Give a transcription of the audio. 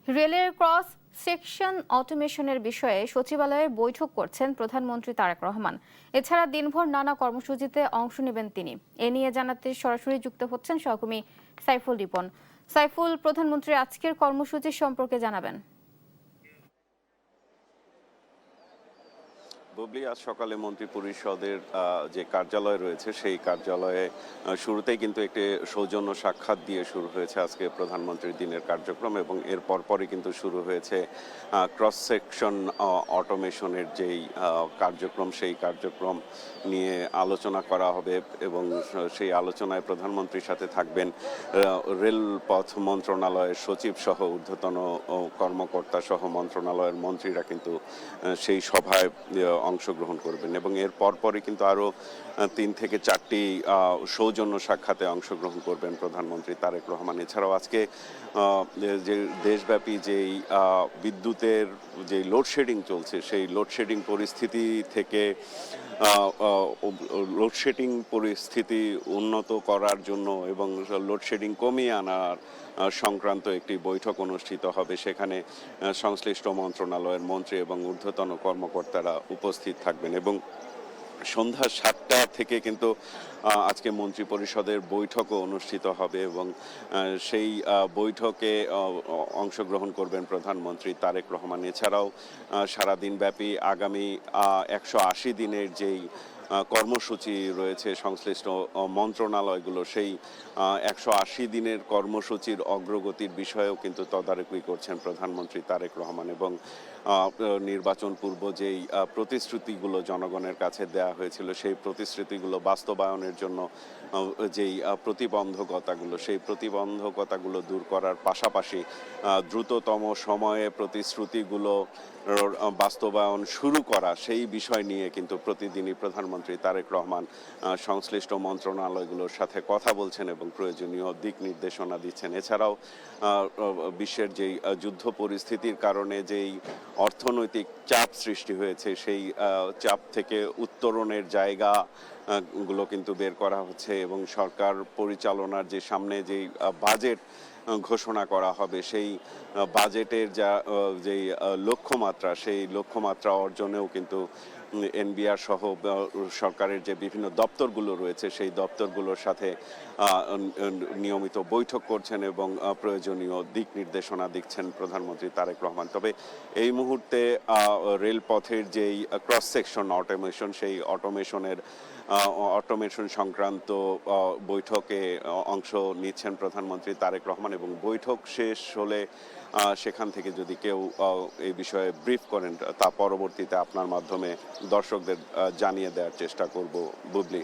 রেলের cross section অটোমেশনের বিষয়ে সচিবালয়ে বৈঠক করছেন প্রধানমন্ত্রী তারেক রহমান। এছাড়া দিনভর নানা কর্মসূচিতে অংশ নেবেন তিনি। এ নিয়ে জানাতে সরাসরি যুক্ত হচ্ছেন সহকর্মী সাইফুল রিপন। সাইফুল, প্রধানমন্ত্রী আজকের কর্মসূচি সম্পর্কে জানাবেন। বুবলি, আজ সকালে মন্ত্রী পরিষদের যে কার্যালয় রয়েছে সেই কার্যালয়ে শুরুতেই কিন্তু একটি সৌজন্য সাক্ষাৎ দিয়ে শুরু হয়েছে আজকে প্রধানমন্ত্রীর দিনের কার্যক্রম, এবং এর পরপরই কিন্তু শুরু হয়েছে ক্রস সেকশন অটোমেশনের যেই কার্যক্রম, সেই কার্যক্রম নিয়ে আলোচনা করা হবে। এবং সেই আলোচনায় প্রধানমন্ত্রীর সাথে থাকবেন রেলপথ মন্ত্রণালয়ের সচিব সহ ঊর্ধ্বতন কর্মকর্তা সহ মন্ত্রণালয়ের মন্ত্রীরা কিন্তু সেই সভায় অংশগ্রহণ করবেন। এবং এর পরপরই কিন্তু আরও 3 থেকে 4টি সৌজন্য সাক্ষাতে অংশগ্রহণ করবেন প্রধানমন্ত্রী তারেক রহমান। এছাড়াও আজকে যে দেশব্যাপী যেই বিদ্যুতের যে লোডশেডিং চলছে, সেই লোডশেডিং পরিস্থিতি থেকে লোডশেডিং পরিস্থিতি উন্নত করার জন্য এবং লোডশেডিং কমিয়ে আনার সংক্রান্ত একটি বৈঠক অনুষ্ঠিত হবে। সেখানে সংশ্লিষ্ট মন্ত্রণালয়ের মন্ত্রী এবং ঊর্ধ্বতন কর্মকর্তারা উপস্থিত থাকবেন। এবং সন্ধ্যা 7টা থেকে কিন্তু আজকে মন্ত্রী পরিষদের বৈঠকও অনুষ্ঠিত হবে, এবং সেই বৈঠকে অংশগ্রহণ করবেন প্রধানমন্ত্রী তারেক রহমান। এছাড়াও সারাদিনব্যাপী আগামী 180 দিনের যেই কর্মসূচি রয়েছে সংশ্লিষ্ট মন্ত্রণালয়গুলো, সেই 180 দিনের কর্মসূচির অগ্রগতির বিষয়েও কিন্তু তদারকি করছেন প্রধানমন্ত্রী তারেক রহমান। এবং নির্বাচন পূর্ব যেই প্রতিশ্রুতিগুলো জনগণের কাছে দেওয়া হয়েছিল, সেই প্রতিশ্রুতিগুলো বাস্তবায়নের জন্য যেই প্রতিবন্ধকতাগুলো, সেই প্রতিবন্ধকতাগুলো দূর করার পাশাপাশি দ্রুততম সময়ে প্রতিশ্রুতিগুলো বাস্তবায়ন শুরু করা, সেই বিষয় নিয়ে কিন্তু প্রতিদিনই প্রধানমন্ত্রী তারেক রহমান সংশ্লিষ্ট মন্ত্রণালয়গুলোর সাথে কথা বলছেন এবং প্রয়োজনীয় দিক নির্দেশনা দিচ্ছেন। এছাড়াও বিশ্বের যেই যুদ্ধ পরিস্থিতির কারণে যেই অর্থনৈতিক চাপ সৃষ্টি হয়েছে, সেই চাপ থেকে উত্তরণের জায়গা গুলো কিন্তু বের করা হচ্ছে। এবং সরকার পরিচালনার যে সামনে যেই বাজেট ঘোষণা করা হবে, সেই বাজেটের যেই লক্ষ্যমাত্রা, সেই লক্ষ্যমাত্রা অর্জনেও কিন্তু এনবিআর সহ সরকারের যে বিভিন্ন দপ্তরগুলো রয়েছে, সেই দপ্তরগুলোর সাথে নিয়মিত বৈঠক করছেন এবং প্রয়োজনীয় দিক নির্দেশনা দিচ্ছেন প্রধানমন্ত্রী তারেক রহমান। তবে এই মুহূর্তে রেলপথের যেই ক্রস সেকশন অটোমেশন, সেই অটোমেশন সংক্রান্ত বৈঠকে অংশ নিচ্ছেন প্রধানমন্ত্রী তারেক রহমান। এবং বৈঠক শেষ হলে সেখান থেকে যদি কেউ এই বিষয়ে ব্রিফ করেন, তা পরবর্তীতে আপনার মাধ্যমে দর্শকদের জানিয়ে দেওয়ার চেষ্টা করব বুবলি।